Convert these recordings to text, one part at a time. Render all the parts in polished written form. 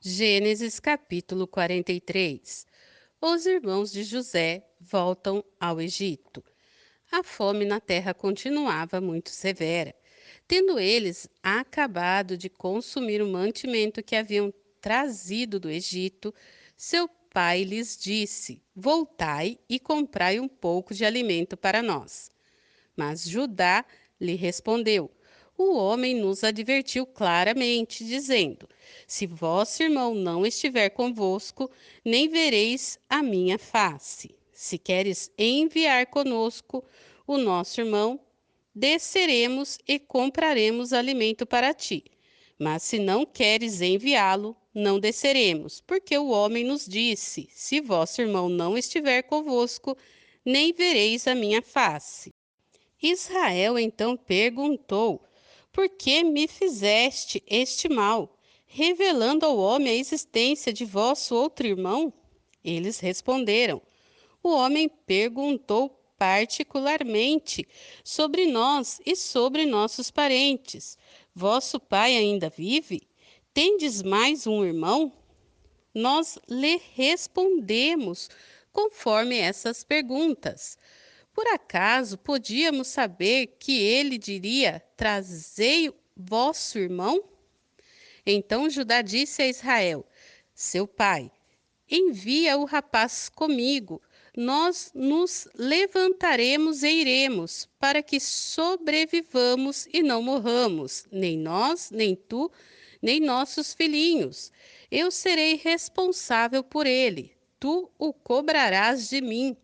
Gênesis capítulo 43. Os irmãos de José voltam ao Egito. A fome na terra continuava muito severa. Tendo eles acabado de consumir o mantimento que haviam trazido do Egito, seu pai lhes disse: Voltai e comprai um pouco de alimento para nós. Mas Judá lhe respondeu: O homem nos advertiu claramente, dizendo: Se vosso irmão não estiver convosco, nem vereis a minha face. Se queres enviar conosco o nosso irmão, desceremos e compraremos alimento para ti. Mas se não queres enviá-lo, não desceremos, porque o homem nos disse: Se vosso irmão não estiver convosco, nem vereis a minha face. Israel então perguntou: Por que me fizeste este mal, revelando ao homem a existência de vosso outro irmão? Eles responderam: O homem perguntou particularmente sobre nós e sobre nossos parentes. Vosso pai ainda vive? Tendes mais um irmão? Nós lhe respondemos conforme essas perguntas. Por acaso podíamos saber que ele diria: Trazei vosso irmão? Então Judá disse a Israel, seu pai: Envia o rapaz comigo. Nós nos levantaremos e iremos, para que sobrevivamos e não morramos, nem nós, nem tu, nem nossos filhinhos. Eu serei responsável por ele. Tu o cobrarás de mim.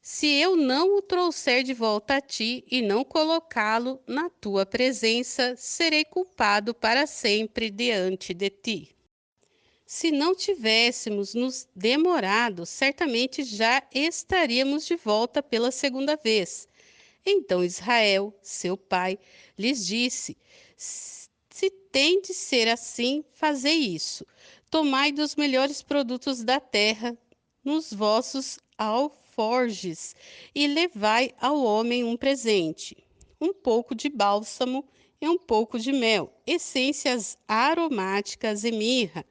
Se eu não o trouxer de volta a ti e não colocá-lo na tua presença, serei culpado para sempre diante de ti. Se não tivéssemos nos demorado, certamente já estaríamos de volta pela segunda vez. Então Israel, seu pai, lhes disse: Se tem de ser assim, fazei isso. Tomai dos melhores produtos da terra nos vossos alforjes e levai ao homem um presente: um pouco de bálsamo e um pouco de mel, essências aromáticas e mirra,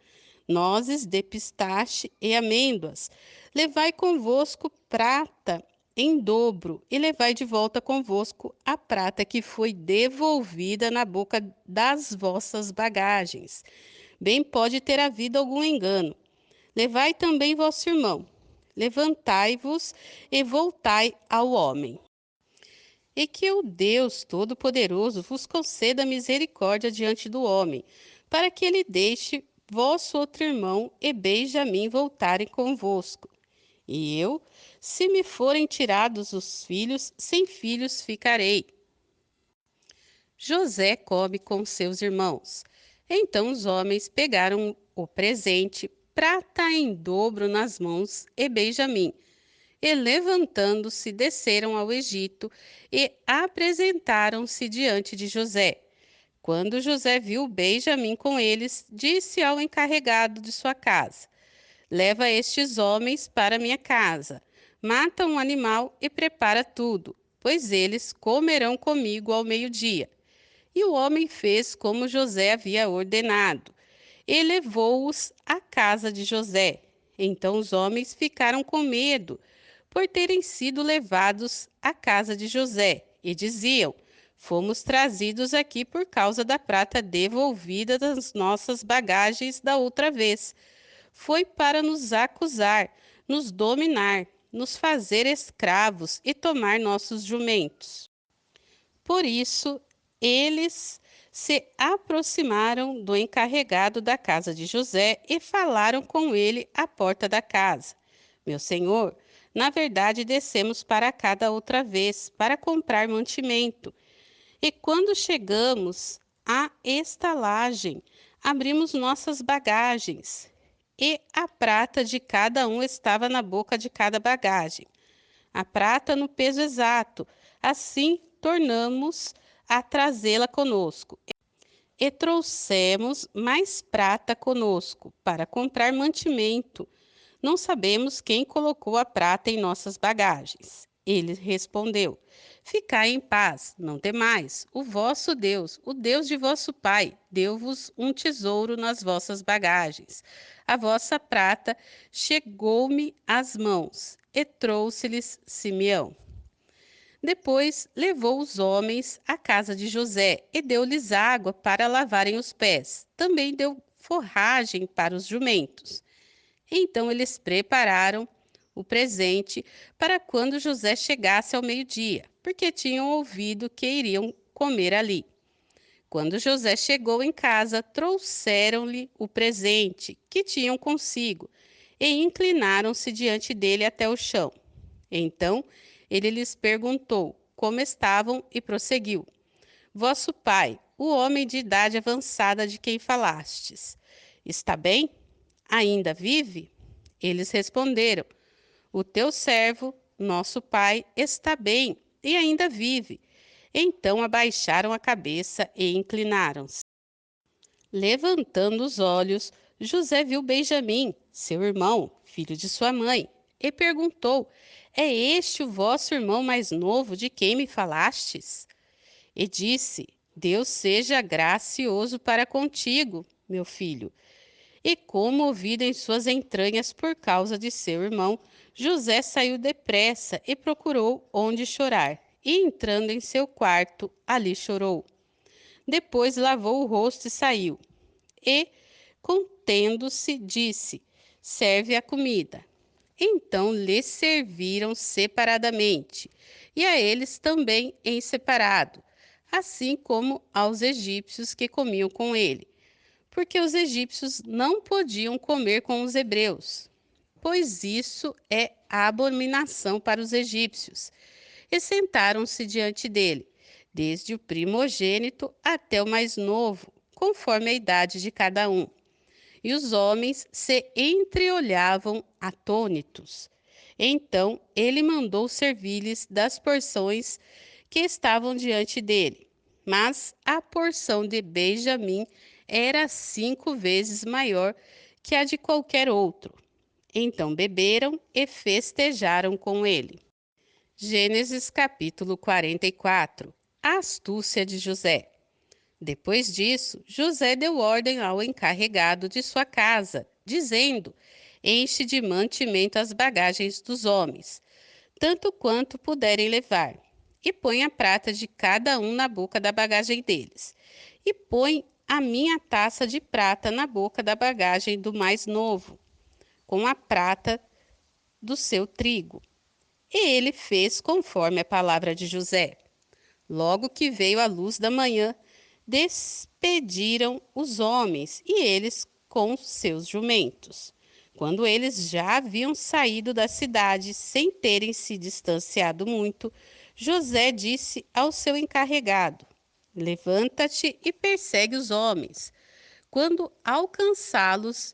nozes de pistache e amêndoas. Levai convosco prata em dobro, e levai de volta convosco a prata que foi devolvida na boca das vossas bagagens. Bem pode ter havido algum engano. Levai também vosso irmão. Levantai-vos e voltai ao homem. E que o Deus Todo-Poderoso vos conceda misericórdia diante do homem, para que ele deixe vosso outro irmão e Benjamim voltarem convosco. E eu, se me forem tirados os filhos, sem filhos ficarei. José come com seus irmãos. Então os homens pegaram o presente, prata em dobro nas mãos, e Benjamim, e levantando-se, desceram ao Egito e apresentaram-se diante de José. Quando José viu Benjamim com eles, disse ao encarregado de sua casa: Leva estes homens para minha casa, mata um animal e prepara tudo, pois eles comerão comigo ao meio-dia. E o homem fez como José havia ordenado, e levou-os à casa de José. Então os homens ficaram com medo, por terem sido levados à casa de José, e diziam: Fomos trazidos aqui por causa da prata devolvida das nossas bagagens da outra vez. Foi para nos acusar, nos dominar, nos fazer escravos e tomar nossos jumentos. Por isso, eles se aproximaram do encarregado da casa de José e falaram com ele à porta da casa. Meu senhor, na verdade descemos para cá da outra vez para comprar mantimento. E quando chegamos à estalagem, abrimos nossas bagagens, e a prata de cada um estava na boca de cada bagagem. A prata no peso exato. Assim tornamos a trazê-la conosco. E trouxemos mais prata conosco para comprar mantimento. Não sabemos quem colocou a prata em nossas bagagens. Ele respondeu: Ficai em paz, não temais. O vosso Deus, o Deus de vosso pai, deu-vos um tesouro nas vossas bagagens. A vossa prata chegou-me às mãos, e trouxe-lhes Simeão. Depois levou os homens à casa de José e deu-lhes água para lavarem os pés. Também deu forragem para os jumentos. Então eles prepararam o presente para quando José chegasse ao meio-dia, porque tinham ouvido que iriam comer ali. Quando José chegou em casa, trouxeram-lhe o presente que tinham consigo e inclinaram-se diante dele até o chão. Então ele lhes perguntou como estavam e prosseguiu: Vosso pai, o homem de idade avançada de quem falastes, está bem? Ainda vive? Eles responderam: O teu servo, nosso pai, está bem e ainda vive. Então abaixaram a cabeça e inclinaram-se. Levantando os olhos, José viu Benjamim, seu irmão, filho de sua mãe, e perguntou: É este o vosso irmão mais novo de quem me falastes? E disse: Deus seja gracioso para contigo, meu filho. E comovido em suas entranhas por causa de seu irmão, José saiu depressa e procurou onde chorar. E entrando em seu quarto, ali chorou. Depois lavou o rosto e saiu. E, contendo-se, disse: Serve a comida. Então lhes serviram separadamente, e a eles também em separado, assim como aos egípcios que comiam com ele, porque os egípcios não podiam comer com os hebreus, pois isso é abominação para os egípcios. E sentaram-se diante dele, desde o primogênito até o mais novo, conforme a idade de cada um. E os homens se entreolhavam atônitos. Então ele mandou servir-lhes das porções que estavam diante dele. Mas a porção de Benjamim era 5 vezes maior que a de qualquer outro. Então beberam e festejaram com ele. Gênesis capítulo 44. A astúcia de José. Depois disso, José deu ordem ao encarregado de sua casa, dizendo: Enche de mantimento as bagagens dos homens, tanto quanto puderem levar, e põe a prata de cada um na boca da bagagem deles, e põe a minha taça de prata na boca da bagagem do mais novo, com a prata do seu trigo. E ele fez conforme a palavra de José. Logo que veio a luz da manhã, despediram os homens e eles com seus jumentos. Quando eles já haviam saído da cidade sem terem se distanciado muito, José disse ao seu encarregado: Levanta-te e persegue os homens. Quando alcançá-los,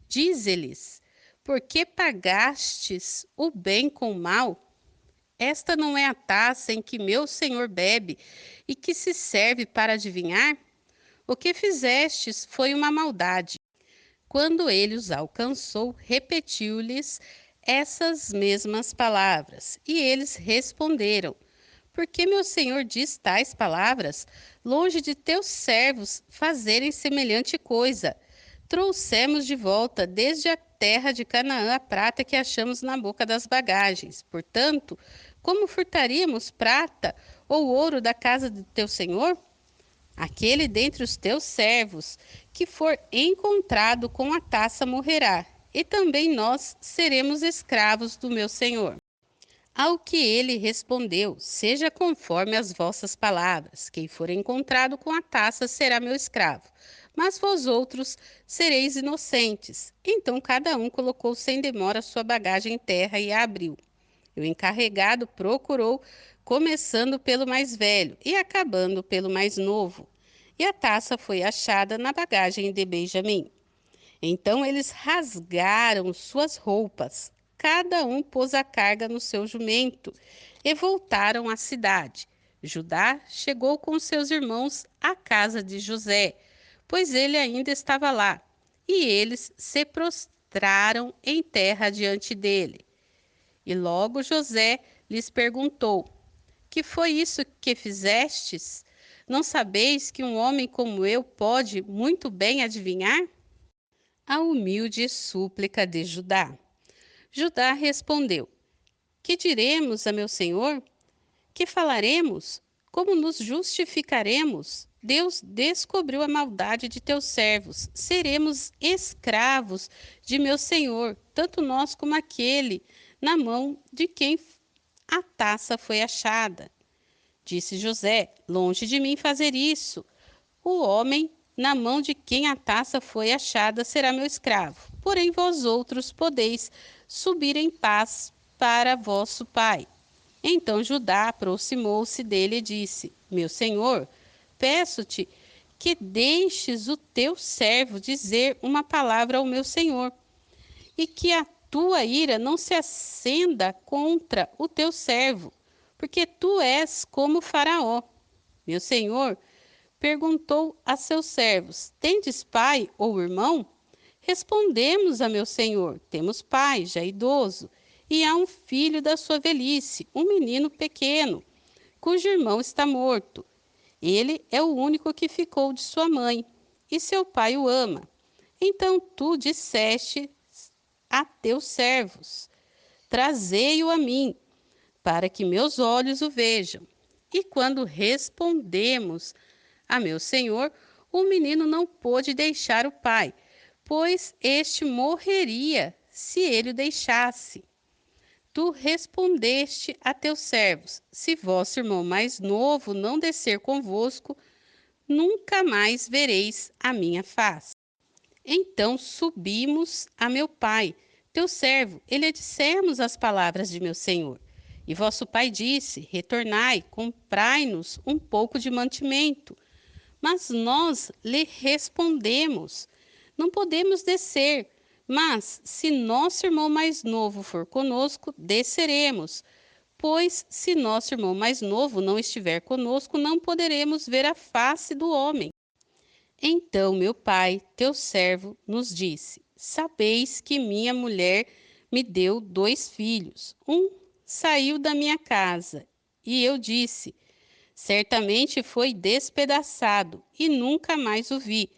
dize-lhes: Por que pagastes o bem com o mal? Esta não é a taça em que meu senhor bebe e que se serve para adivinhar? O que fizestes foi uma maldade. Quando ele os alcançou, repetiu-lhes essas mesmas palavras. E eles responderam: Por que meu senhor diz tais palavras? Longe de teus servos fazerem semelhante coisa. Trouxemos de volta desde a terra de Canaã a prata que achamos na boca das bagagens. Portanto, como furtaríamos prata ou ouro da casa de teu senhor? Aquele dentre os teus servos que for encontrado com a taça morrerá, e também nós seremos escravos do meu senhor. Ao que ele respondeu: Seja conforme as vossas palavras. Quem for encontrado com a taça será meu escravo, mas vós outros sereis inocentes. Então cada um colocou sem demora sua bagagem em terra e a abriu. E o encarregado procurou, começando pelo mais velho e acabando pelo mais novo. E a taça foi achada na bagagem de Benjamim. Então eles rasgaram suas roupas, cada um pôs a carga no seu jumento e voltaram à cidade. Judá chegou com seus irmãos à casa de José, pois ele ainda estava lá, e eles se prostraram em terra diante dele. E logo José lhes perguntou: que foi isso que fizestes? Não sabeis que um homem como eu pode muito bem adivinhar? A humilde súplica de Judá. Judá respondeu: que diremos a meu senhor? Que falaremos? Como nos justificaremos? Deus descobriu a maldade de teus servos. Seremos escravos de meu senhor, tanto nós como aquele, na mão de quem a taça foi achada. Disse José: longe de mim fazer isso. O homem, na mão de quem a taça foi achada, será meu escravo. Porém, vós outros podeis subir em paz para vosso pai. Então Judá aproximou-se dele e disse: meu senhor, peço-te que deixes o teu servo dizer uma palavra ao meu senhor, e que a tua ira não se acenda contra o teu servo, porque tu és como Faraó. Meu senhor perguntou a seus servos: tendes pai ou irmão? Respondemos a meu senhor: temos pai, já idoso, e há um filho da sua velhice, um menino pequeno, cujo irmão está morto. Ele é o único que ficou de sua mãe, e seu pai o ama. Então tu disseste a teus servos: trazei-o a mim, para que meus olhos o vejam. E quando respondemos a meu senhor, o menino não pôde deixar o pai, pois este morreria se ele o deixasse. Tu respondeste a teus servos: se vosso irmão mais novo não descer convosco, nunca mais vereis a minha face. Então subimos a meu pai, teu servo, e lhe dissemos as palavras de meu senhor. E vosso pai disse: retornai, comprai-nos um pouco de mantimento. Mas nós lhe respondemos: não podemos descer, mas se nosso irmão mais novo for conosco, desceremos. Pois se nosso irmão mais novo não estiver conosco, não poderemos ver a face do homem. Então meu pai, teu servo, nos disse: sabeis que minha mulher me deu 2 filhos. Um saiu da minha casa, e eu disse: certamente foi despedaçado, e nunca mais o vi.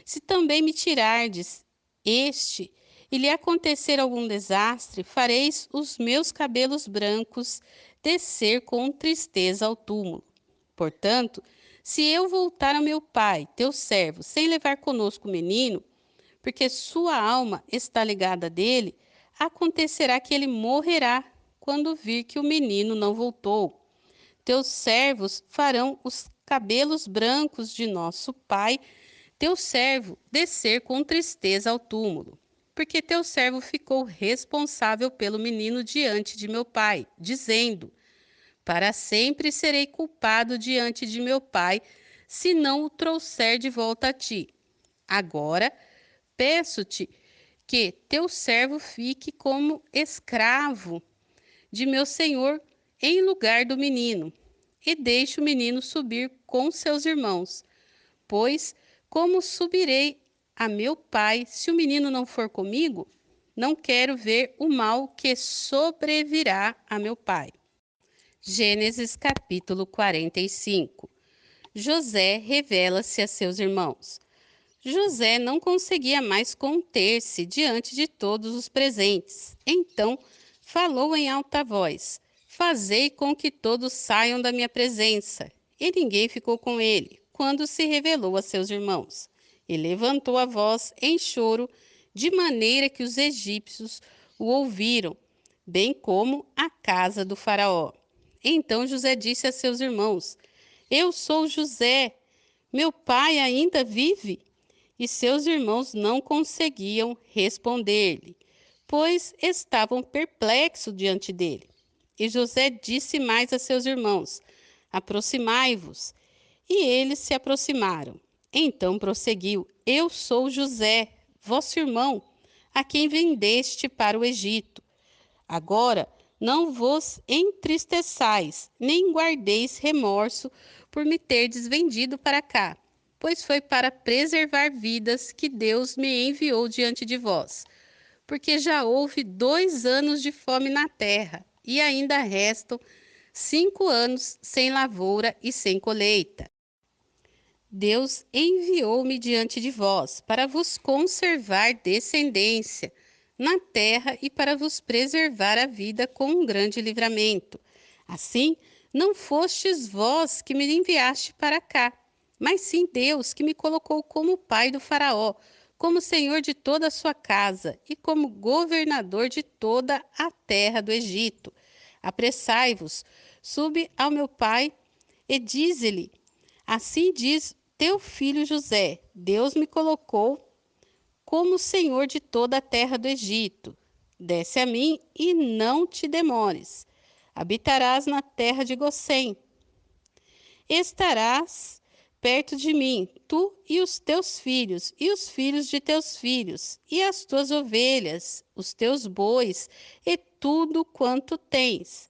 Se também me tirardes este, e lhe acontecer algum desastre, fareis os meus cabelos brancos descer com tristeza ao túmulo. Portanto, se eu voltar ao meu pai, teu servo, sem levar conosco o menino, porque sua alma está ligada dele, acontecerá que ele morrerá quando vir que o menino não voltou. Teus servos farão os cabelos brancos de nosso pai, teu servo, descer com tristeza ao túmulo. Porque teu servo ficou responsável pelo menino diante de meu pai, dizendo: para sempre serei culpado diante de meu pai, se não o trouxer de volta a ti. Agora, peço-te que teu servo fique como escravo de meu senhor em lugar do menino, e deixe o menino subir com seus irmãos. Pois, como subirei a meu pai se o menino não for comigo? Não quero ver o mal que sobrevirá a meu pai. Gênesis capítulo 45. José revela-se a seus irmãos. José não conseguia mais conter-se diante de todos os presentes. Então falou em alta voz: fazei com que todos saiam da minha presença. E ninguém ficou com ele, quando se revelou a seus irmãos. E levantou a voz em choro, de maneira que os egípcios o ouviram, bem como a casa do faraó. Então José disse a seus irmãos: eu sou José, meu pai ainda vive? E seus irmãos não conseguiam responder-lhe, pois estavam perplexos diante dele. E José disse mais a seus irmãos: aproximai-vos. E eles se aproximaram. Então prosseguiu: eu sou José, vosso irmão, a quem vendeste para o Egito. Agora não vos entristeçais, nem guardeis remorso por me terdes vendido para cá, pois foi para preservar vidas que Deus me enviou diante de vós. Porque já houve 2 anos de fome na terra, e ainda restam 5 anos sem lavoura e sem colheita. Deus enviou-me diante de vós para vos conservar descendência na terra e para vos preservar a vida com um grande livramento. Assim, não fostes vós que me enviaste para cá, mas sim Deus que me colocou como pai do Faraó, como senhor de toda a sua casa e como governador de toda a terra do Egito. Apressai-vos, subi ao meu pai e dize-lhe: assim diz teu filho José: Deus me colocou como senhor de toda a terra do Egito. Desce a mim e não te demores. Habitarás na terra de Gozém. Estarás perto de mim, tu e os teus filhos, e os filhos de teus filhos, e as tuas ovelhas, os teus bois, e tudo quanto tens.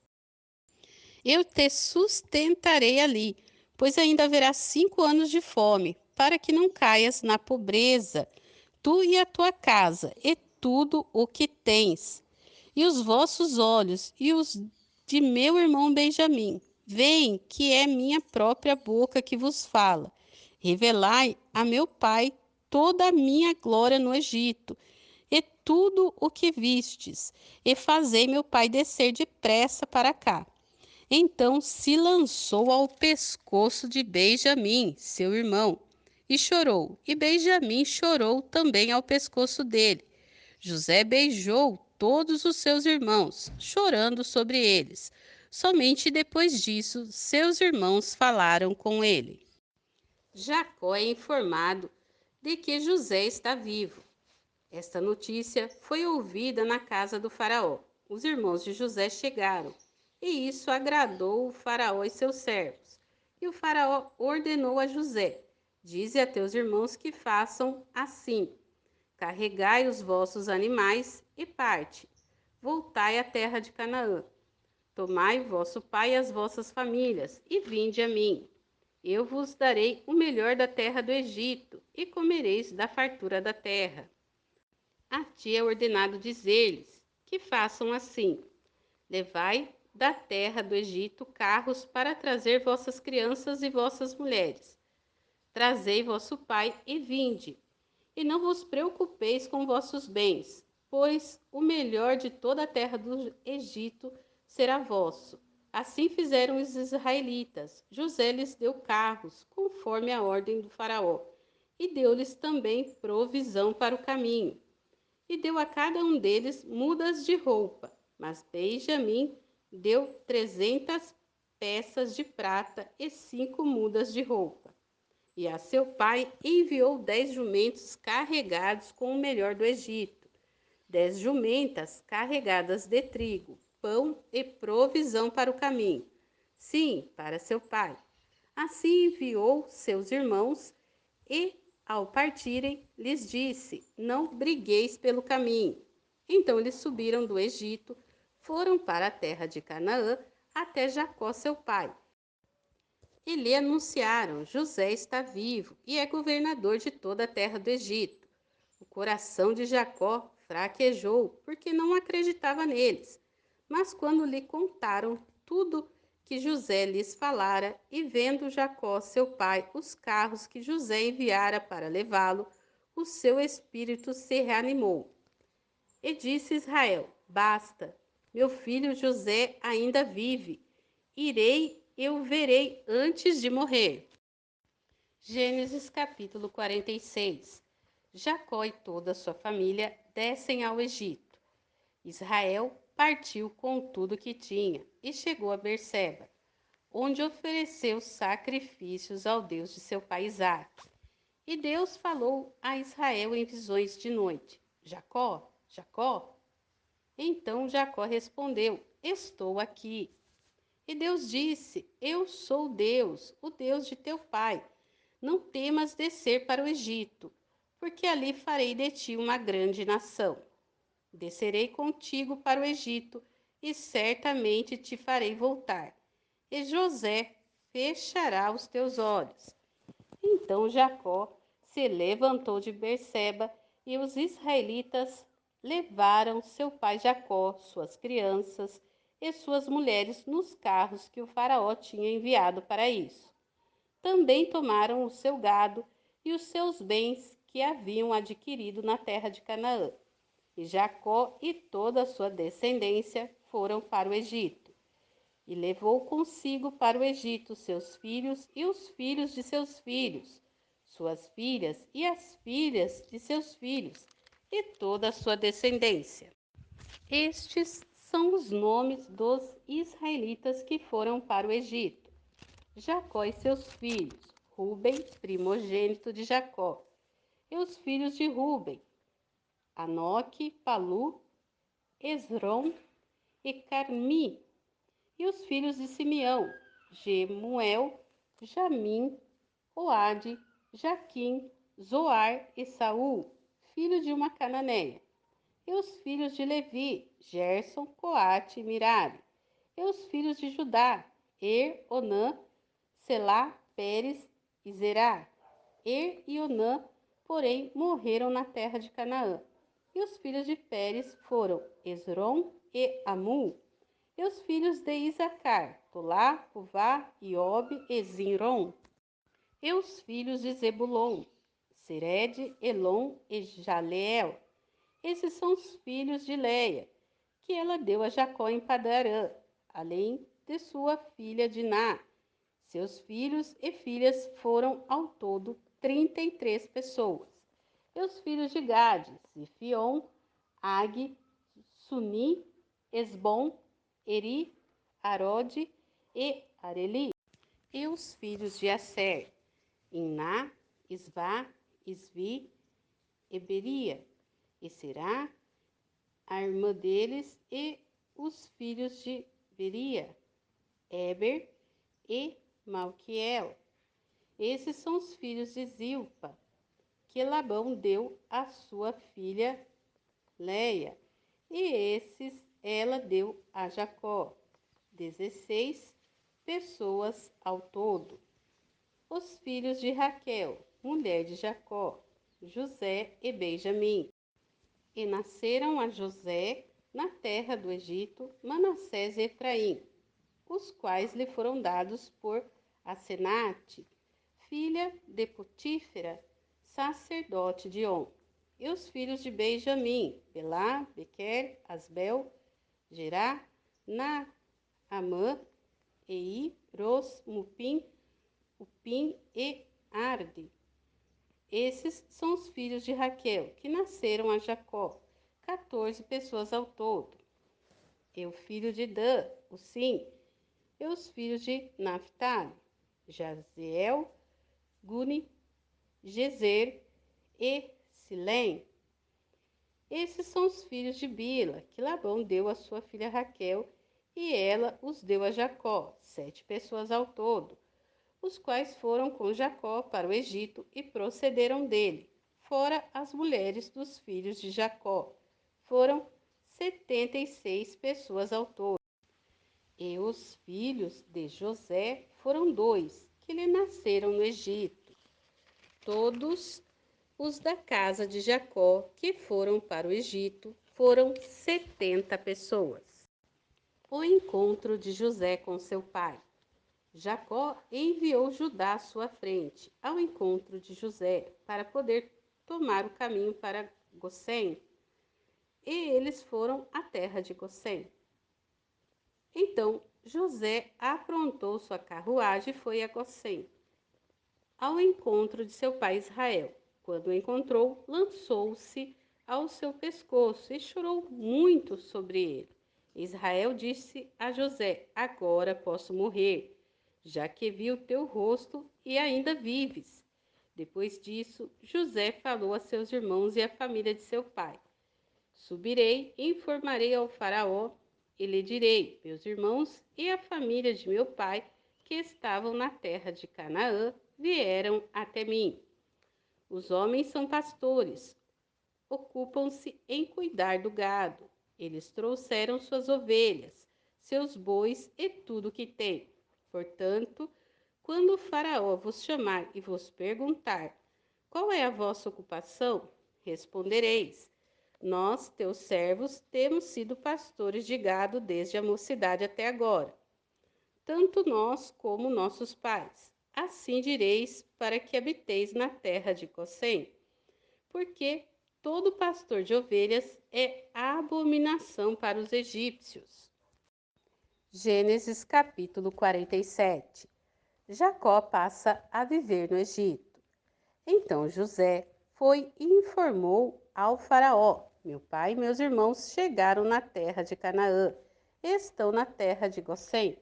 Eu te sustentarei ali, pois ainda haverá 5 anos de fome, para que não caias na pobreza, tu e a tua casa, e tudo o que tens. E os vossos olhos e os de meu irmão Benjamim, veem que é minha própria boca que vos fala. Revelai a meu pai toda a minha glória no Egito, e tudo o que vistes, e fazei meu pai descer depressa para cá. Então se lançou ao pescoço de Benjamim, seu irmão, e chorou. E Benjamim chorou também ao pescoço dele. José beijou todos os seus irmãos, chorando sobre eles. Somente depois disso, seus irmãos falaram com ele. Jacó é informado de que José está vivo. Esta notícia foi ouvida na casa do faraó. Os irmãos de José chegaram, e isso agradou o faraó e seus servos. E o faraó ordenou a José: dize a teus irmãos que façam assim: carregai os vossos animais e parte. Voltai à terra de Canaã. Tomai vosso pai e as vossas famílias, e vinde a mim. Eu vos darei o melhor da terra do Egito, e comereis da fartura da terra. A ti é ordenado dizer-lhes que façam assim: levai da terra do Egito carros para trazer vossas crianças e vossas mulheres. Trazei vosso pai e vinde. E não vos preocupeis com vossos bens, pois o melhor de toda a terra do Egito será vosso. Assim fizeram os israelitas. José lhes deu carros, conforme a ordem do faraó, e deu-lhes também provisão para o caminho. E deu a cada um deles mudas de roupa. Mas Benjamim deu 300 peças de prata e 5 mudas de roupa. E a seu pai enviou 10 jumentos carregados com o melhor do Egito, 10 jumentas carregadas de trigo, pão e provisão para o caminho. Sim, para seu pai. Assim enviou seus irmãos e, ao partirem, lhes disse: não brigueis pelo caminho. Então eles subiram do Egito, foram para a terra de Canaã, até Jacó seu pai. E lhe anunciaram: José está vivo e é governador de toda a terra do Egito. O coração de Jacó fraquejou, porque não acreditava neles. Mas quando lhe contaram tudo que José lhes falara, e vendo Jacó, seu pai, os carros que José enviara para levá-lo, o seu espírito se reanimou. E disse Israel: basta, meu filho José ainda vive. Irei, eu verei antes de morrer. Gênesis capítulo 46. Jacó e toda a sua família descem ao Egito. Israel partiu com tudo que tinha e chegou a Berseba, onde ofereceu sacrifícios ao Deus de seu pai Isaque. E Deus falou a Israel em visões de noite: Jacó, Jacó. Então Jacó respondeu: estou aqui. E Deus disse: eu sou Deus, o Deus de teu pai. Não temas descer para o Egito, porque ali farei de ti uma grande nação. Descerei contigo para o Egito, e certamente te farei voltar. E José fechará os teus olhos. Então Jacó se levantou de Berseba, e os israelitas levaram seu pai Jacó, suas crianças e suas mulheres nos carros que o faraó tinha enviado para isso. Também tomaram o seu gado e os seus bens que haviam adquirido na terra de Canaã. E Jacó e toda a sua descendência foram para o Egito. E levou consigo para o Egito seus filhos e os filhos de seus filhos, suas filhas e as filhas de seus filhos, e toda a sua descendência. Estes são os nomes dos israelitas que foram para o Egito. Jacó e seus filhos, Ruben, primogênito de Jacó, e os filhos de Ruben, Anoque, Palu, Esrom e Carmi, e os filhos de Simeão, Gemuel, Jamim, Oade, Jaquim, Zoar e Saul, filho de uma cananeia. E os filhos de Levi, Gerson, Coate e Mirari. E os filhos de Judá, Onã, Selá, Pérez e Zerá. E Onã, porém, morreram na terra de Canaã. E os filhos de Pérez foram Esrom e Amul. E os filhos de Isacar, Tolá, Puvá, Iobe e Zinrom. E os filhos de Zebulon, Sered, Elon e Jaleel. Esses são os filhos de Leia, que ela deu a Jacó em Padarã, além de sua filha Diná. Seus filhos e filhas foram ao todo 33 pessoas. E os filhos de Gade, Zifion, Ag, Suni, Esbom, Eri, Arode e Areli. E os filhos de Aser, Iná, Isvá, Isvi, Eberia, e Será, a irmã deles, e os filhos de Beria, Eber e Malquiel. Esses são os filhos de Zilpa, que Labão deu à sua filha Leia, e esses ela deu a Jacó, 16 pessoas ao todo. Os filhos de Raquel, mulher de Jacó, José e Benjamim. E nasceram a José, na terra do Egito, Manassés e Efraim, os quais lhe foram dados por Asenate, filha de Potífera, sacerdote de On. E os filhos de Benjamim, Belá, Bequer, Asbel, Gerá, Naamã, Ei, Ros, Mupim, Upim e Arde. Esses são os filhos de Raquel, que nasceram a Jacó, 14 pessoas ao todo. E o filho de Dan, o Sim, e os filhos de Naphtali, Jaziel, Guni, Gezer e Silém. Esses são os filhos de Bila, que Labão deu à sua filha Raquel, e ela os deu a Jacó, 7 pessoas ao todo, os quais foram com Jacó para o Egito e procederam dele, fora as mulheres dos filhos de Jacó. Foram 76 pessoas ao todo. E os filhos de José foram 2, que lhe nasceram no Egito. Todos os da casa de Jacó que foram para o Egito foram 70 pessoas. O encontro de José com seu pai. Jacó enviou Judá à sua frente, ao encontro de José, para poder tomar o caminho para Gossém. E eles foram à terra de Gossém. Então José aprontou sua carruagem e foi a Gossém, ao encontro de seu pai Israel. Quando o encontrou, lançou-se ao seu pescoço e chorou muito sobre ele. Israel disse a José: Agora posso morrer, já que vi o teu rosto e ainda vives. Depois disso, José falou a seus irmãos e à família de seu pai: Subirei e informarei ao faraó e lhe direi: Meus irmãos e a família de meu pai, que estavam na terra de Canaã, vieram até mim. Os homens são pastores, ocupam-se em cuidar do gado. Eles trouxeram suas ovelhas, seus bois e tudo o que têm. Portanto, quando o faraó vos chamar e vos perguntar: Qual é a vossa ocupação? Respondereis: nós, teus servos, temos sido pastores de gado desde a mocidade até agora, tanto nós como nossos pais. Assim direis para que habiteis na terra de Gósen, porque todo pastor de ovelhas é abominação para os egípcios. Gênesis capítulo 47. Jacó passa a viver no Egito. Então José foi e informou ao faraó: meu pai e meus irmãos chegaram na terra de Canaã, estão na terra de Gósen,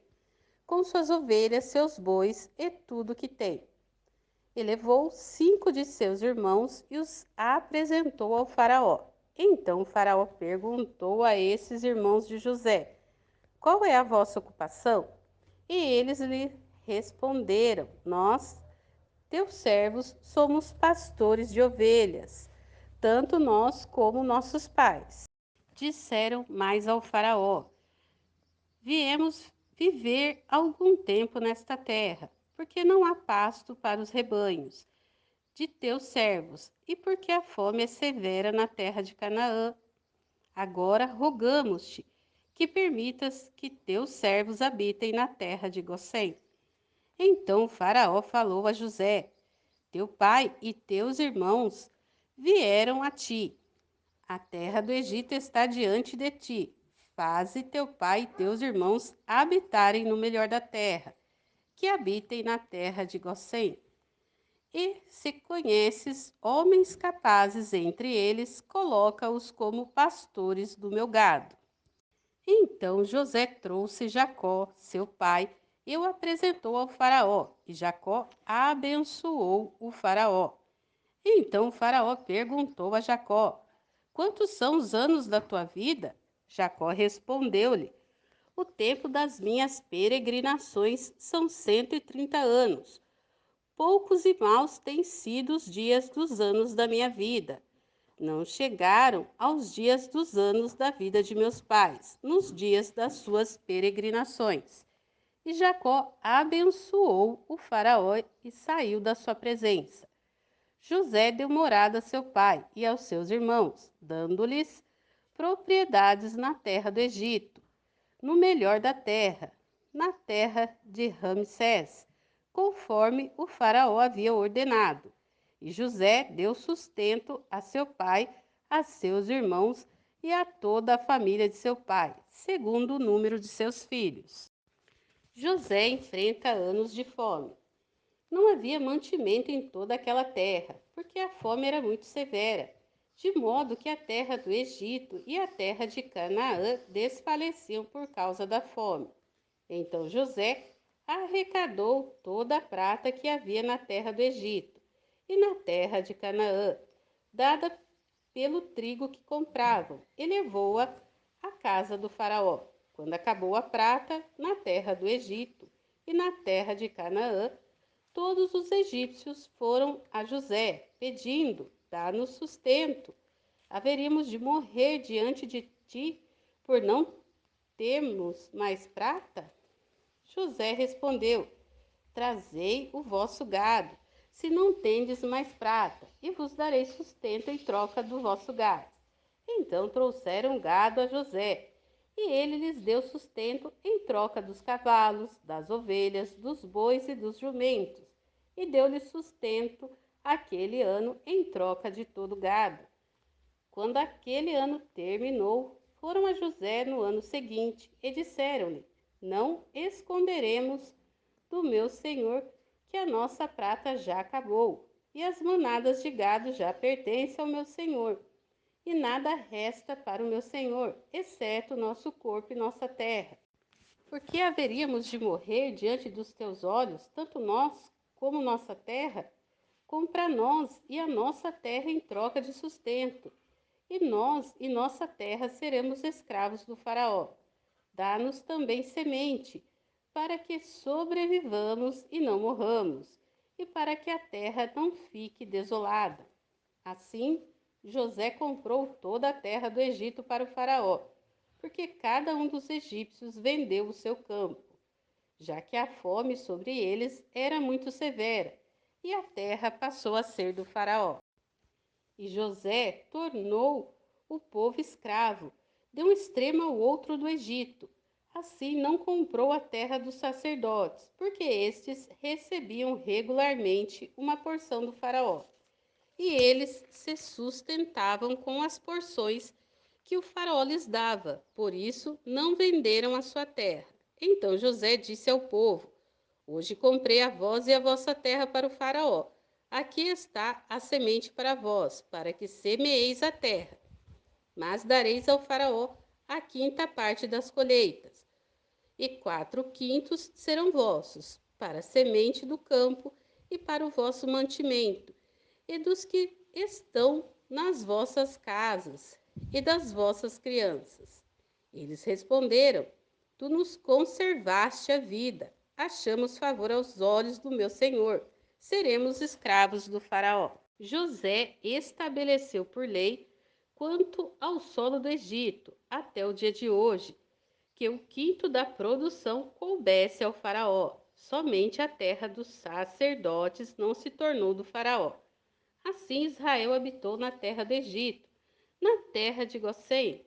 com suas ovelhas, seus bois e tudo que tem. E levou 5 de seus irmãos e os apresentou ao faraó. Então o faraó perguntou a esses irmãos de José: qual é a vossa ocupação? E eles lhe responderam: nós, teus servos, somos pastores de ovelhas, tanto nós como nossos pais. Disseram mais ao faraó: viemos viver algum tempo nesta terra, porque não há pasto para os rebanhos de teus servos, e porque a fome é severa na terra de Canaã. Agora rogamos-te que permitas que teus servos habitem na terra de Gósen. Então o faraó falou a José: teu pai e teus irmãos vieram a ti. A terra do Egito está diante de ti. Faze teu pai e teus irmãos habitarem no melhor da terra, que habitem na terra de Gósen. E se conheces homens capazes entre eles, coloca-os como pastores do meu gado. Então José trouxe Jacó, seu pai, e o apresentou ao faraó, e Jacó abençoou o faraó. Então o faraó perguntou a Jacó: quantos são os anos da tua vida? Jacó respondeu-lhe: o tempo das minhas peregrinações são 130 anos. Poucos e maus têm sido os dias dos anos da minha vida. Não chegaram aos dias dos anos da vida de meus pais, nos dias das suas peregrinações. E Jacó abençoou o faraó e saiu da sua presença. José deu morada a seu pai e aos seus irmãos, dando-lhes propriedades na terra do Egito, no melhor da terra, na terra de Ramsés, conforme o faraó havia ordenado. E José deu sustento a seu pai, a seus irmãos e a toda a família de seu pai, segundo o número de seus filhos. José enfrenta anos de fome. Não havia mantimento em toda aquela terra, porque a fome era muito severa, de modo que a terra do Egito e a terra de Canaã desfaleciam por causa da fome. Então José arrecadou toda a prata que havia na terra do Egito e na terra de Canaã, dada pelo trigo que compravam, e levou-a à casa do faraó. Quando acabou a prata na terra do Egito e na terra de Canaã, todos os egípcios foram a José, pedindo: dá-nos sustento. Haveríamos de morrer diante de ti por não termos mais prata? José respondeu: trazei o vosso gado, se não tendes mais prata, e vos darei sustento em troca do vosso gado. Então trouxeram gado a José, e ele lhes deu sustento em troca dos cavalos, das ovelhas, dos bois e dos jumentos, e deu-lhes sustento aquele ano em troca de todo o gado. Quando aquele ano terminou, foram a José no ano seguinte e disseram-lhe: não esconderemos do meu senhor que a nossa prata já acabou, e as manadas de gado já pertencem ao meu senhor, e nada resta para o meu senhor, exceto nosso corpo e nossa terra. Porque haveríamos de morrer diante dos teus olhos, tanto nós como nossa terra? Compra nós e a nossa terra em troca de sustento, e nós e nossa terra seremos escravos do faraó. Dá-nos também semente, para que sobrevivamos e não morramos, e para que a terra não fique desolada. Assim, José comprou toda a terra do Egito para o faraó, porque cada um dos egípcios vendeu o seu campo, já que a fome sobre eles era muito severa, e a terra passou a ser do faraó. E José tornou o povo escravo, de um extremo ao outro do Egito. Assim não comprou a terra dos sacerdotes, porque estes recebiam regularmente uma porção do faraó, e eles se sustentavam com as porções que o faraó lhes dava. Por isso não venderam a sua terra. Então José disse ao povo: Hoje comprei a vós e a vossa terra para o faraó. Aqui está a semente para vós, para que semeeis a terra. Mas dareis ao faraó a quinta parte das colheitas, e 4/5 serão vossos, para a semente do campo e para o vosso mantimento, e dos que estão nas vossas casas, e das vossas crianças. Eles responderam: Tu nos conservaste a vida, achamos favor aos olhos do meu senhor, seremos escravos do faraó. José estabeleceu por lei, quanto ao solo do Egito, até o dia de hoje, que o quinto da produção coubesse ao faraó. Somente a terra dos sacerdotes não se tornou do faraó. Assim Israel habitou na terra do Egito, na terra de Gósen.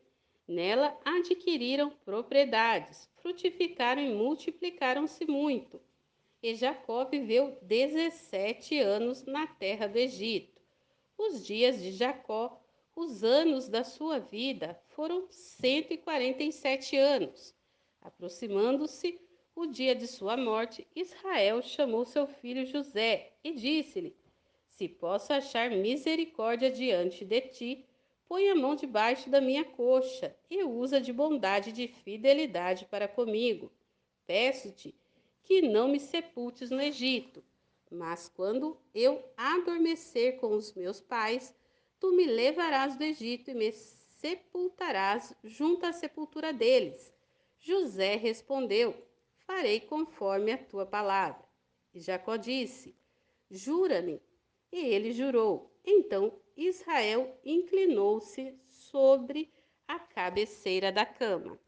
Nela adquiriram propriedades, frutificaram e multiplicaram-se muito. E Jacó viveu 17 anos na terra do Egito. Os dias de Jacó, os anos da sua vida, foram 147 anos. Aproximando-se o dia de sua morte, Israel chamou seu filho José e disse-lhe: Se posso achar misericórdia diante de ti, põe a mão debaixo da minha coxa e usa de bondade e de fidelidade para comigo. Peço-te que não me sepultes no Egito, mas quando eu adormecer com os meus pais, tu me levarás do Egito e me sepultarás junto à sepultura deles. José respondeu: Farei conforme a tua palavra. E Jacó disse: Jura-me. E ele jurou. Então Israel inclinou-se sobre a cabeceira da cama.